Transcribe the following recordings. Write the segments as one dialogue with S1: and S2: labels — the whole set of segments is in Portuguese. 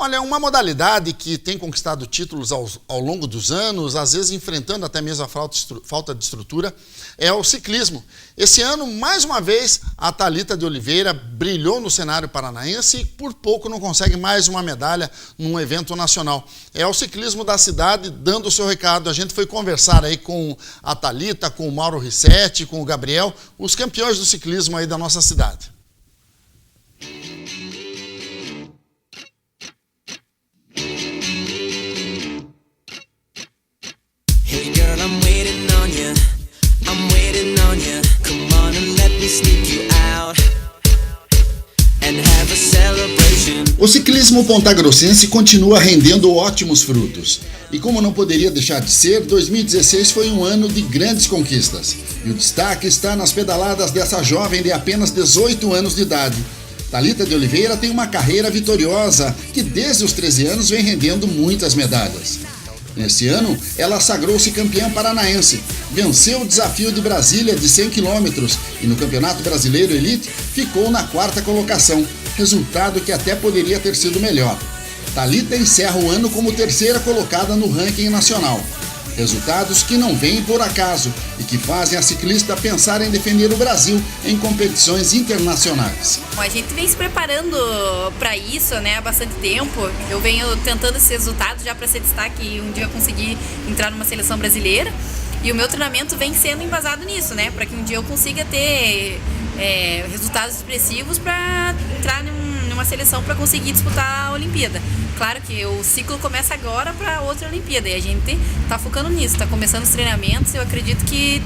S1: Olha, uma modalidade que tem conquistado títulos ao longo dos anos, às vezes enfrentando até mesmo a falta de estrutura, é o ciclismo. Esse ano, mais uma vez, a Thalita de Oliveira brilhou no cenário paranaense e por pouco não consegue mais uma medalha num evento nacional. É o ciclismo da cidade dando o seu recado. A gente foi conversar aí com a Thalita, com o Mauro Rissetti, com o Gabriel, os campeões do ciclismo aí da nossa cidade.
S2: I'm waiting on you, I'm waiting on you. Come on and let me sneak you out and have a celebration.
S1: O ciclismo pontagrossense continua rendendo ótimos frutos. E como não poderia deixar de ser, 2016 foi um ano de grandes conquistas. E o destaque está nas pedaladas dessa jovem de apenas 18 anos de idade. Thalita de Oliveira tem uma carreira vitoriosa que desde os 13 anos vem rendendo muitas medalhas. Nesse ano, ela sagrou-se campeã paranaense, venceu o desafio de Brasília de 100 km e no Campeonato Brasileiro Elite ficou na 4ª colocação, resultado que até poderia ter sido melhor. Thalita encerra o ano como 3ª colocada no ranking nacional. Resultados que não vêm por acaso e que fazem a ciclista pensar em defender o Brasil em competições internacionais.
S3: A gente vem se preparando para isso, né, há bastante tempo. Eu venho tentando esses resultados já para ser destaque e um dia conseguir entrar numa seleção brasileira. E o meu treinamento vem sendo embasado nisso, né, para que um dia eu consiga ter resultados expressivos para entrar numa seleção para conseguir disputar a Olimpíada. Claro que o ciclo começa agora para outra Olimpíada e a gente está focando nisso, está começando os treinamentos e eu acredito que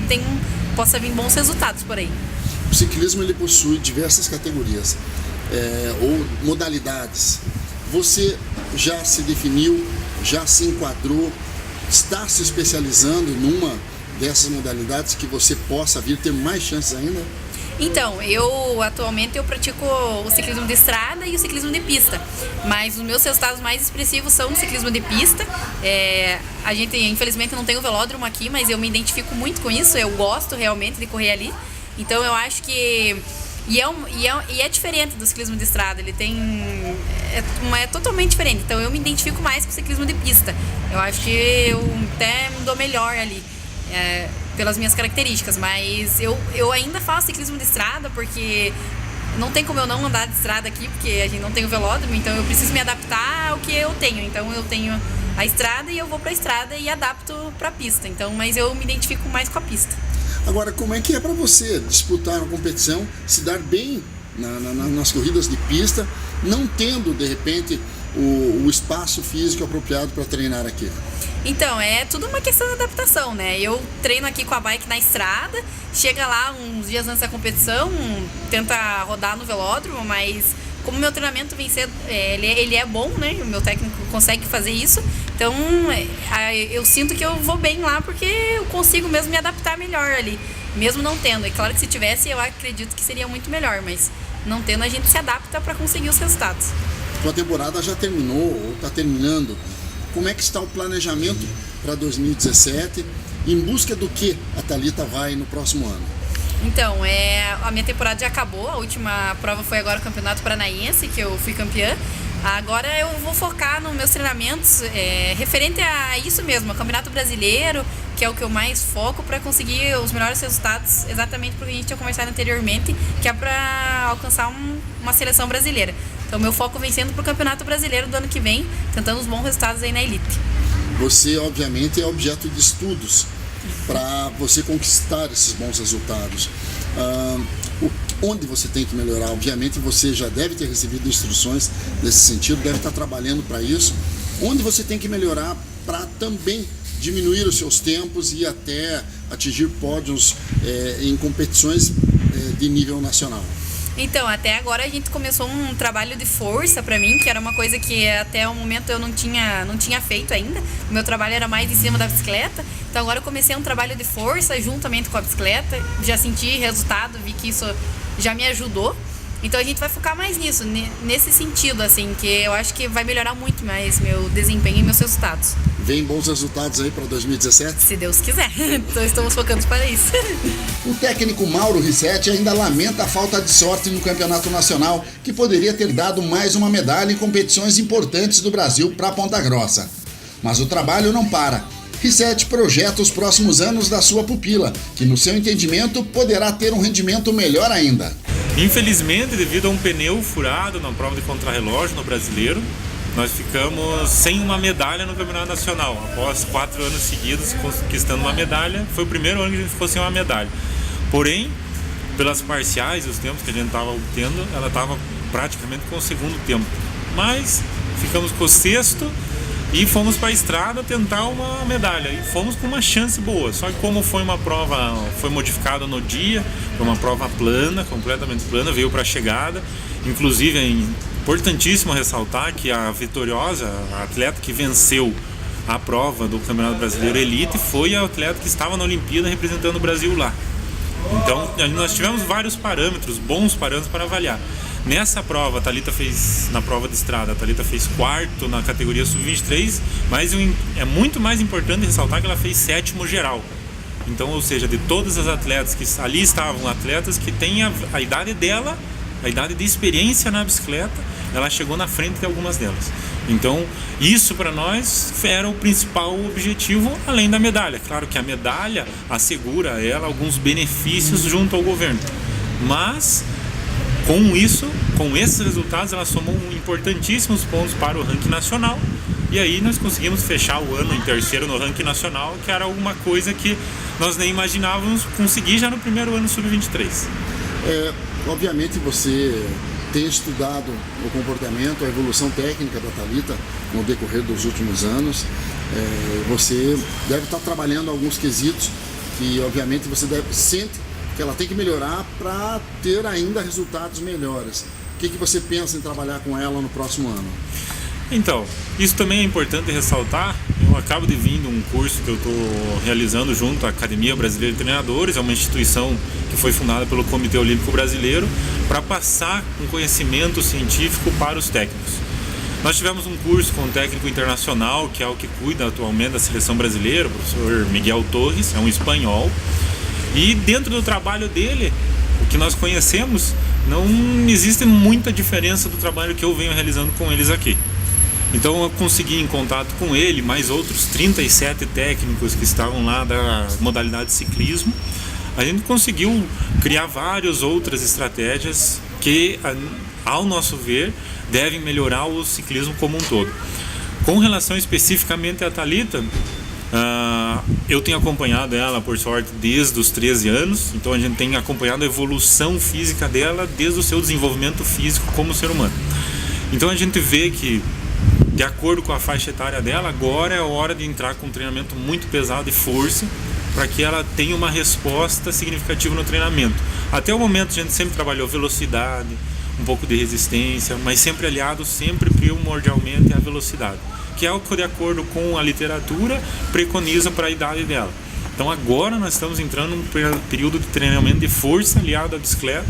S3: possa vir bons resultados por aí.
S1: O ciclismo ele possui diversas categorias ou modalidades. Você já se definiu, já se enquadrou, está se especializando numa dessas modalidades que você possa vir ter mais chances ainda?
S3: Então, atualmente eu pratico o ciclismo de estrada e o ciclismo de pista, mas os meus resultados mais expressivos são no ciclismo de pista. A gente infelizmente não tem o velódromo aqui, mas eu me identifico muito com isso, eu gosto realmente de correr ali, então eu acho que é diferente do ciclismo de estrada, ele é totalmente diferente, então eu me identifico mais com o ciclismo de pista, eu acho que eu até me dou melhor ali. Pelas minhas características, mas eu ainda faço ciclismo de estrada porque não tem como eu não andar de estrada aqui, porque a gente não tem o velódromo, então eu preciso me adaptar ao que eu tenho. Então eu tenho a estrada e eu vou para a estrada e adapto para a pista. Então, mas eu me identifico mais com a pista.
S1: Agora, como é que é para você disputar uma competição, se dar bem nas corridas de pista, não tendo de repente o espaço físico apropriado para treinar aqui?
S3: Então, é tudo uma questão de adaptação, né? Eu treino aqui com a bike na estrada, chega lá uns dias antes da competição, tenta rodar no velódromo, mas como meu treinamento vem sendo, ele é bom, né? O meu técnico consegue fazer isso, então eu sinto que eu vou bem lá porque eu consigo mesmo me adaptar melhor ali, mesmo não tendo. É claro que se tivesse, eu acredito que seria muito melhor, mas não tendo, a gente se adapta para conseguir os resultados.
S1: A temporada já terminou ou está terminando. Como é que está o planejamento para 2017? Em busca do que a Thalita vai no próximo ano?
S3: Então, a minha temporada já acabou. A última prova foi agora o Campeonato Paranaense, que eu fui campeã. Agora eu vou focar nos meus treinamentos referente a isso mesmo, o Campeonato Brasileiro, que é o que eu mais foco para conseguir os melhores resultados, exatamente porque a gente tinha conversado anteriormente, que é para alcançar uma seleção brasileira. Então, meu foco vem sendo para o Campeonato Brasileiro do ano que vem, tentando os bons resultados aí na Elite.
S1: Você, obviamente, é objeto de estudos para você conquistar esses bons resultados. Onde você tem que melhorar? Obviamente, você já deve ter recebido instruções nesse sentido, deve estar trabalhando para isso. Onde você tem que melhorar para também diminuir os seus tempos e até atingir pódios em competições de nível nacional?
S3: Então, até agora a gente começou um trabalho de força pra mim, que era uma coisa que até o momento eu não tinha feito ainda. O meu trabalho era mais em cima da bicicleta. Então agora eu comecei um trabalho de força juntamente com a bicicleta. Já senti resultado, vi que isso já me ajudou. Então a gente vai focar mais nisso, nesse sentido, assim, que eu acho que vai melhorar muito mais meu desempenho e meus resultados.
S1: Vem bons resultados aí para 2017?
S3: Se Deus quiser. Então estamos focando para isso.
S1: O técnico Mauro Rissetti ainda lamenta a falta de sorte no campeonato nacional, que poderia ter dado mais uma medalha em competições importantes do Brasil para Ponta Grossa. Mas o trabalho não para. Rissetti projeta os próximos anos da sua pupila, que no seu entendimento poderá ter um rendimento melhor ainda.
S4: Infelizmente, devido a um pneu furado na prova de contrarrelógio no Brasileiro, nós ficamos sem uma medalha no Campeonato Nacional. Após 4 anos seguidos conquistando uma medalha, foi o primeiro ano que a gente ficou sem uma medalha. Porém, pelas parciais, os tempos que a gente estava obtendo, ela estava praticamente com o segundo tempo. Mas ficamos com o sexto e fomos para a estrada tentar uma medalha. E fomos com uma chance boa. Só que como foi uma prova, foi modificada no dia, foi uma prova plana, completamente plana, veio para a chegada. Inclusive é importantíssimo ressaltar que a vitoriosa, a atleta que venceu a prova do Campeonato Brasileiro Elite, foi a atleta que estava na Olimpíada representando o Brasil lá. Então nós tivemos vários parâmetros, bons parâmetros para avaliar. Nessa prova, a Thalita fez, na prova de estrada, a Thalita fez 4º na categoria sub-23, mas é muito mais importante ressaltar que ela fez 7º geral. Então, ou seja, de todas as atletas que ali estavam, atletas que têm a idade dela, a idade de experiência na bicicleta, ela chegou na frente de algumas delas. Então, isso para nós era o principal objetivo, além da medalha. Claro que a medalha assegura a ela alguns benefícios junto ao governo, mas com isso, com esses resultados, ela somou importantíssimos pontos para o ranking nacional. E aí nós conseguimos fechar o ano em terceiro no ranking nacional, que era alguma coisa que nós nem imaginávamos conseguir já no primeiro ano sub-23.
S1: Obviamente você tem estudado o comportamento, a evolução técnica da Thalita no decorrer dos últimos anos. Você deve estar trabalhando alguns quesitos que obviamente você sente que ela tem que melhorar para ter ainda resultados melhores. O que você pensa em trabalhar com ela no próximo ano?
S4: Então, isso também é importante ressaltar. Eu acabo de vir de um curso que eu estou realizando junto à Academia Brasileira de Treinadores, é uma instituição que foi fundada pelo Comitê Olímpico Brasileiro para passar um conhecimento científico para os técnicos. Nós tivemos um curso com um técnico internacional, que é o que cuida atualmente da seleção brasileira, o professor Miguel Torres, é um espanhol. E dentro do trabalho dele, o que nós conhecemos, não existe muita diferença do trabalho que eu venho realizando com eles aqui. Então eu consegui em contato com ele, mais outros 37 técnicos que estavam lá da modalidade ciclismo. A gente conseguiu criar várias outras estratégias que, ao nosso ver, devem melhorar o ciclismo como um todo. Com relação especificamente à Thalita, eu tenho acompanhado ela, por sorte, desde os 13 anos, então a gente tem acompanhado a evolução física dela desde o seu desenvolvimento físico como ser humano. Então a gente vê que, de acordo com a faixa etária dela, agora é a hora de entrar com um treinamento muito pesado e força, para que ela tenha uma resposta significativa no treinamento. Até o momento a gente sempre trabalhou velocidade, um pouco de resistência, mas sempre aliado, sempre primordialmente à velocidade, que é o que, de acordo com a literatura, preconiza para a idade dela. Então agora nós estamos entrando num período de treinamento de força aliado à bicicleta,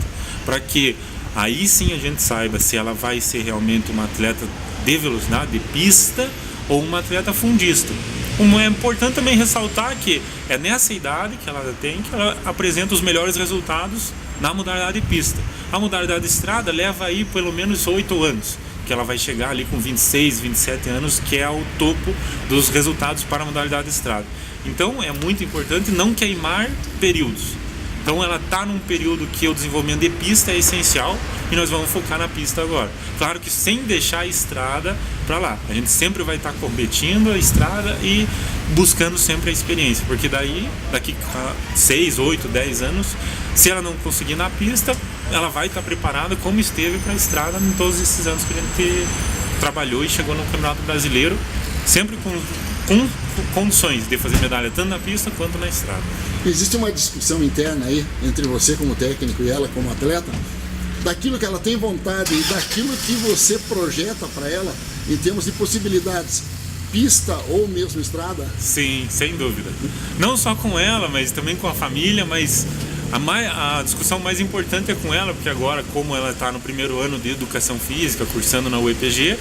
S4: para que aí sim a gente saiba se ela vai ser realmente uma atleta de velocidade, de pista, ou uma atleta fundista. É importante também ressaltar que é nessa idade que ela tem que ela apresenta os melhores resultados na modalidade de pista. A modalidade de estrada leva aí pelo menos 8 anos, que ela vai chegar ali com 26, 27 anos, que é o topo dos resultados para a modalidade de estrada. Então é muito importante não queimar períodos. Então ela está num período que o desenvolvimento de pista é essencial e nós vamos focar na pista agora. Claro que sem deixar a estrada para lá. A gente sempre vai estar competindo a estrada e buscando sempre a experiência, porque daqui a 6, 8, 10 anos, se ela não conseguir na pista, ela vai estar preparada como esteve para a estrada em todos esses anos que a gente trabalhou e chegou no Campeonato Brasileiro, sempre com condições de fazer medalha tanto na pista quanto na estrada.
S1: Existe uma discussão interna aí entre você como técnico e ela como atleta, daquilo que ela tem vontade e daquilo que você projeta para ela em termos de possibilidades, pista ou mesmo estrada?
S4: Sim, sem dúvida. Não só com ela, mas também com a família, mas a discussão mais importante é com ela, porque agora, como ela está no primeiro ano de educação física, cursando na UEPG,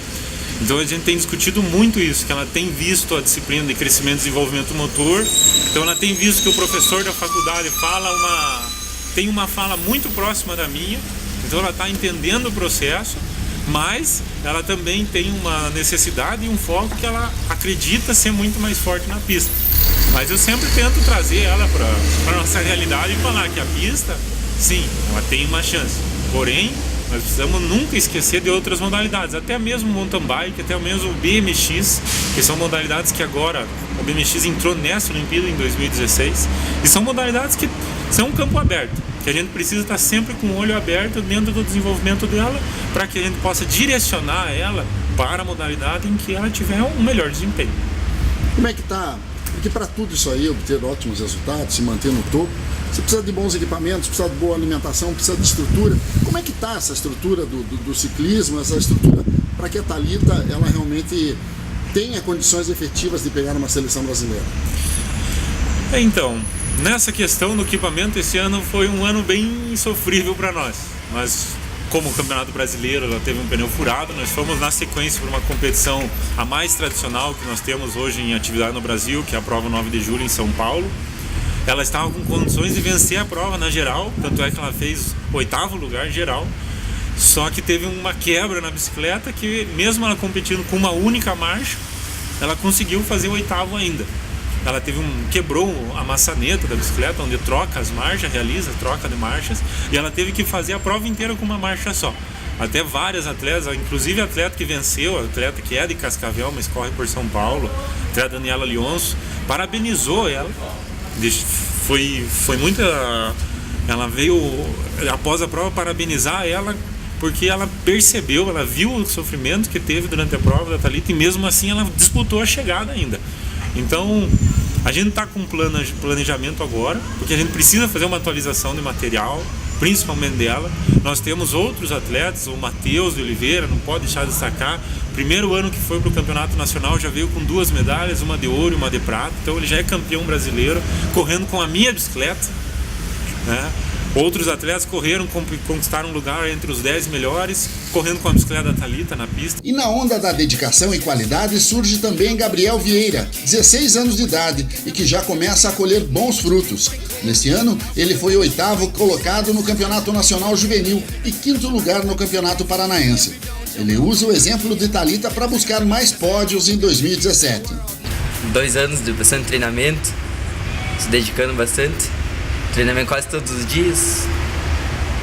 S4: Então a gente tem discutido muito isso, que ela tem visto a disciplina de crescimento e desenvolvimento motor, então ela tem visto que o professor da faculdade tem uma fala muito próxima da minha, então ela está entendendo o processo, mas ela também tem uma necessidade e um foco que ela acredita ser muito mais forte na pista. Mas eu sempre tento trazer ela para a nossa realidade e falar que a pista, sim, ela tem uma chance, porém nós precisamos nunca esquecer de outras modalidades, até mesmo o mountain bike, até mesmo o BMX, que são modalidades que agora o BMX entrou nessa Olimpíada em 2016, e são modalidades que são um campo aberto, que a gente precisa estar sempre com o olho aberto dentro do desenvolvimento dela, para que a gente possa direcionar ela para a modalidade em que ela tiver um melhor desempenho.
S1: Como é que tá? Porque para tudo isso aí, obter ótimos resultados, se manter no topo, você precisa de bons equipamentos, precisa de boa alimentação, precisa de estrutura. Como é que está essa estrutura do ciclismo, essa estrutura para que a Thalita ela realmente tenha condições efetivas de pegar uma seleção brasileira?
S4: Então, nessa questão do equipamento, esse ano foi um ano bem sofrível para nós. Mas, como o Campeonato Brasileiro ela teve um pneu furado, nós fomos na sequência para uma competição a mais tradicional que nós temos hoje em atividade no Brasil, que é a prova 9 de julho em São Paulo. Ela estava com condições de vencer a prova na geral, tanto é que ela fez 8º lugar em geral, só que teve uma quebra na bicicleta que, mesmo ela competindo com uma única marcha, ela conseguiu fazer o 8º ainda. Ela quebrou a maçaneta da bicicleta, onde troca as marchas, realiza a troca de marchas, e ela teve que fazer a prova inteira com uma marcha só. Até várias atletas, inclusive a atleta que venceu, a atleta que é de Cascavel, mas corre por São Paulo, a atleta Daniela Lionso, parabenizou ela. Foi muita. Ela veio após a prova parabenizar ela, porque ela percebeu, ela viu o sofrimento que teve durante a prova da Thalita e mesmo assim ela disputou a chegada ainda. Então a gente está com planejamento agora, porque a gente precisa fazer uma atualização de material, principalmente dela. Nós temos outros atletas, o Matheus de Oliveira, não pode deixar de destacar. Primeiro ano que foi para o Campeonato Nacional já veio com 2 medalhas, uma de ouro e uma de prata. Então ele já é campeão brasileiro, correndo com a minha bicicleta, né? Outros atletas correram, conquistaram um lugar entre os 10 melhores, correndo com a bicicleta da Thalita na pista.
S1: E na onda da dedicação e qualidade surge também Gabriel Vieira, 16 anos de idade e que já começa a colher bons frutos. Neste ano, ele foi 8º colocado no Campeonato Nacional Juvenil e 5º lugar no Campeonato Paranaense. Ele usa o exemplo de Thalita para buscar mais pódios em 2017.
S5: 2 anos de bastante treinamento, se dedicando bastante. Treinamento quase todos os dias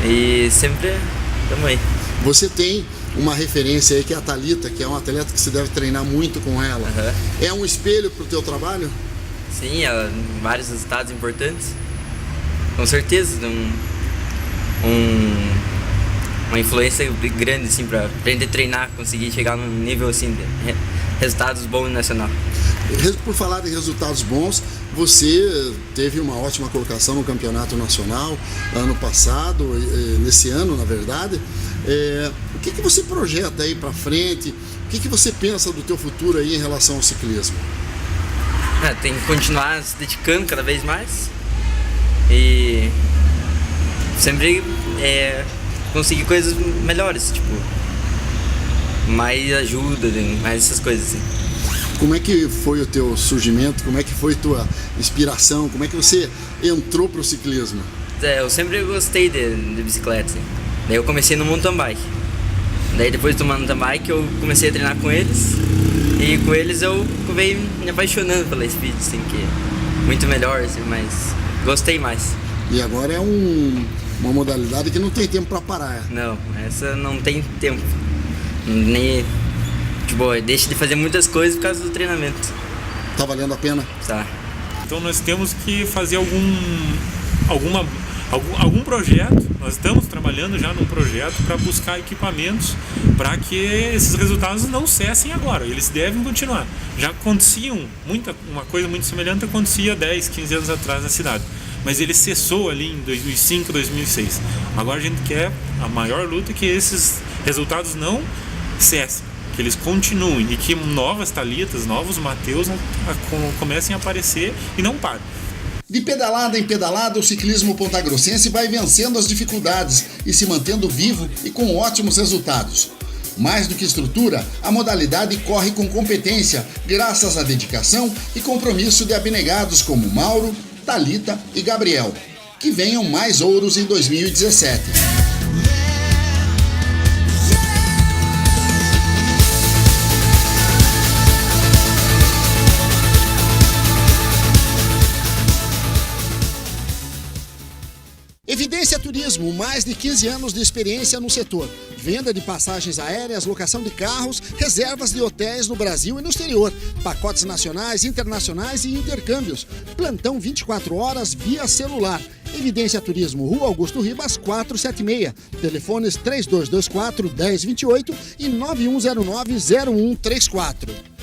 S5: e sempre estamos aí.
S1: Você tem uma referência aí que é a Thalita, que é uma atleta que você deve treinar muito com ela.
S5: Uhum.
S1: É um espelho para o teu trabalho?
S5: Sim, ela tem vários resultados importantes. Com certeza, uma influência grande assim, para aprender a treinar, conseguir chegar num nível assim, de resultados bons no nacional.
S1: Por falar em resultados bons, você teve uma ótima colocação no Campeonato Nacional ano passado, nesse ano na verdade. O que você projeta aí para frente? O que você pensa do teu futuro aí em relação ao ciclismo?
S5: Tem que continuar se dedicando cada vez mais e sempre conseguir coisas melhores, tipo mais ajuda, mais essas coisas assim.
S1: Como é que foi o teu surgimento? Como é que foi tua inspiração? Como é que você entrou pro ciclismo?
S5: Eu sempre gostei de bicicleta, assim. Daí eu comecei no mountain bike. Daí depois do mountain bike eu comecei a treinar com eles. E com eles eu acabei me apaixonando pela speed, assim, que é muito melhor, assim, mas gostei mais.
S1: E agora é uma modalidade que não tem tempo para parar.
S5: Não, essa não tem tempo. Nem... deixa de fazer muitas coisas por causa do treinamento.
S1: Tá valendo a pena?
S5: Tá.
S4: Então nós temos que fazer algum projeto. Nós estamos trabalhando já num projeto para buscar equipamentos para que esses resultados não cessem agora. Eles devem continuar. Já aconteciam, uma coisa muito semelhante acontecia 10, 15 anos atrás na cidade. Mas ele cessou ali em 2005, 2006. Agora a gente quer, a maior luta é que esses resultados não cessem, que eles continuem e que novas Thalitas, novos Mateus comecem a aparecer e não parem.
S1: De pedalada em pedalada, o ciclismo pontagrossense vai vencendo as dificuldades e se mantendo vivo e com ótimos resultados. Mais do que estrutura, a modalidade corre com competência, graças à dedicação e compromisso de abnegados como Mauro, Thalita e Gabriel. Que venham mais ouros em 2017.
S6: Evidência Turismo, mais de 15 anos de experiência no setor. Venda de passagens aéreas, locação de carros, reservas de hotéis no Brasil e no exterior, pacotes nacionais, internacionais e intercâmbios. Plantão 24 horas via celular. Evidência Turismo, Rua Augusto Ribas, 476. Telefones 3224-1028 e 9109-0134.